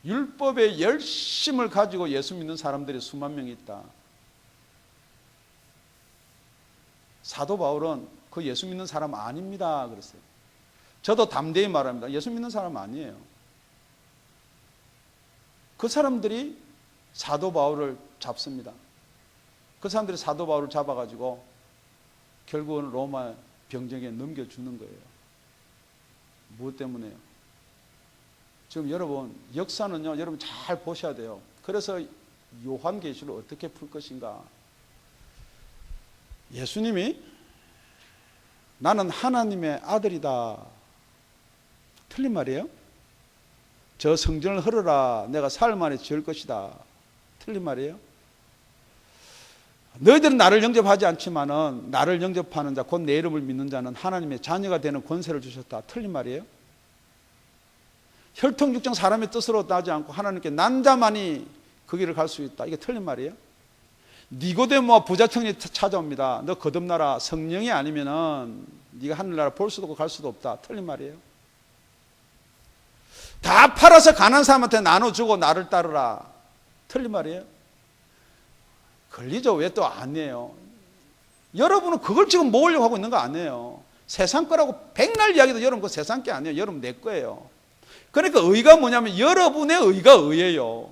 율법의 열심을 가지고 예수 믿는 사람들이 수만 명이 있다. 사도 바울은 그 예수 믿는 사람 아닙니다 그랬어요. 저도 담대히 말합니다. 예수 믿는 사람 아니에요. 그 사람들이 사도 바울을 잡습니다. 그 사람들이 사도 바울을 잡아가지고 결국은 로마 병정에 넘겨주는 거예요. 무엇 때문에요? 지금 여러분 역사는요, 여러분 잘 보셔야 돼요. 그래서 요한계시를 어떻게 풀 것인가? 예수님이 나는 하나님의 아들이다. 틀린 말이에요? 저 성전을 헐어라. 내가 사흘 만에 지을 것이다. 틀린 말이에요? 너희들은 나를 영접하지 않지만은 나를 영접하는 자, 곧 내 이름을 믿는 자는 하나님의 자녀가 되는 권세를 주셨다. 틀린 말이에요? 혈통육정 사람의 뜻으로 나지 않고 하나님께 난 자만이 그 길을 갈 수 있다. 이게 틀린 말이에요? 니고데모와 부자청이 찾아옵니다. 너 거듭나라. 성령이 아니면은 네가 하늘나라 볼 수도 없고 갈 수도 없다. 틀린 말이에요? 다 팔아서 가난한 사람한테 나눠주고 나를 따르라. 틀린 말이에요? 걸리죠. 왜 또 아니에요? 여러분은 그걸 지금 모으려고 하고 있는 거 아니에요. 세상 거라고 백날 이야기도 여러분 그 세상 게 아니에요. 여러분 내 거예요. 그러니까 의가 뭐냐면 여러분의 의가 의예요.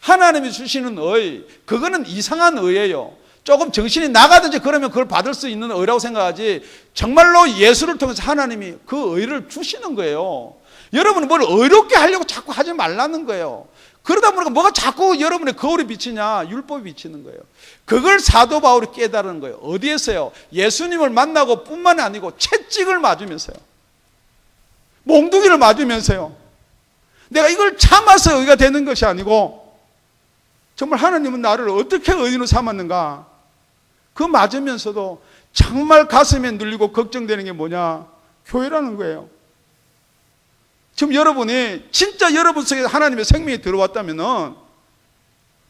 하나님이 주시는 의, 그거는 이상한 의예요. 조금 정신이 나가든지 그러면 그걸 받을 수 있는 의라고 생각하지, 정말로 예수를 통해서 하나님이 그 의를 주시는 거예요. 여러분은 뭘 의롭게 하려고 자꾸 하지 말라는 거예요. 그러다 보니까 뭐가 자꾸 여러분의 거울이 비치냐? 율법이 비치는 거예요. 그걸 사도 바울이 깨달은 거예요. 어디에서요? 예수님을 만나고 뿐만 아니고 채찍을 맞으면서요. 몽둥이를 맞으면서요. 내가 이걸 참아서 의가 되는 것이 아니고 정말 하나님은 나를 어떻게 의인으로 삼았는가? 그 맞으면서도 정말 가슴에 눌리고 걱정되는 게 뭐냐? 교회라는 거예요. 지금 여러분이 진짜 여러분 속에 하나님의 생명이 들어왔다면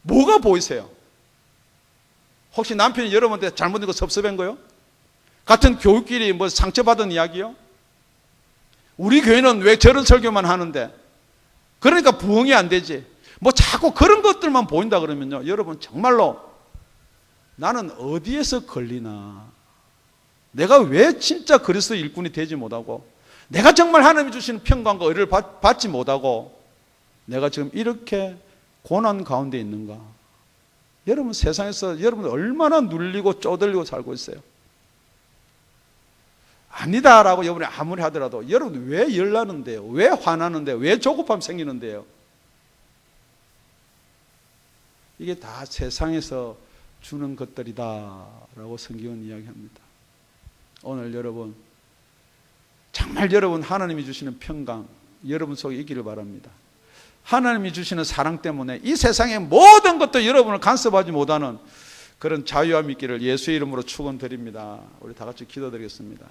뭐가 보이세요? 혹시 남편이 여러분한테 잘못된 거 섭섭한 거요? 같은 교우끼리 뭐 상처받은 이야기요? 우리 교회는 왜 저런 설교만 하는데? 그러니까 부흥이 안 되지. 뭐 자꾸 그런 것들만 보인다 그러면요, 여러분 정말로 나는 어디에서 걸리나? 내가 왜 진짜 그리스도 일꾼이 되지 못하고, 내가 정말 하나님이 주시는 평강과 의를 받지 못하고 내가 지금 이렇게 고난 가운데 있는가? 여러분 세상에서 여러분 얼마나 눌리고 쪼들리고 살고 있어요. 아니다라고 여러분이 아무리 하더라도 여러분 왜 열나는데요? 왜 화나는데요? 왜 조급함 생기는데요? 이게 다 세상에서 주는 것들이다라고 성경은 이야기합니다. 오늘 여러분 정말 여러분 하나님이 주시는 평강 여러분 속에 있기를 바랍니다. 하나님이 주시는 사랑 때문에 이 세상의 모든 것도 여러분을 간섭하지 못하는 그런 자유함이 있기를 예수의 이름으로 축원드립니다. 우리 다 같이 기도드리겠습니다.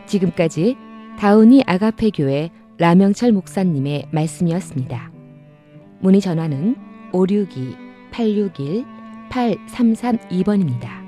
지금까지 다운이 아가페 교회 라명철 목사님의 말씀이었습니다. 문의 전화는 562-861-8332번입니다.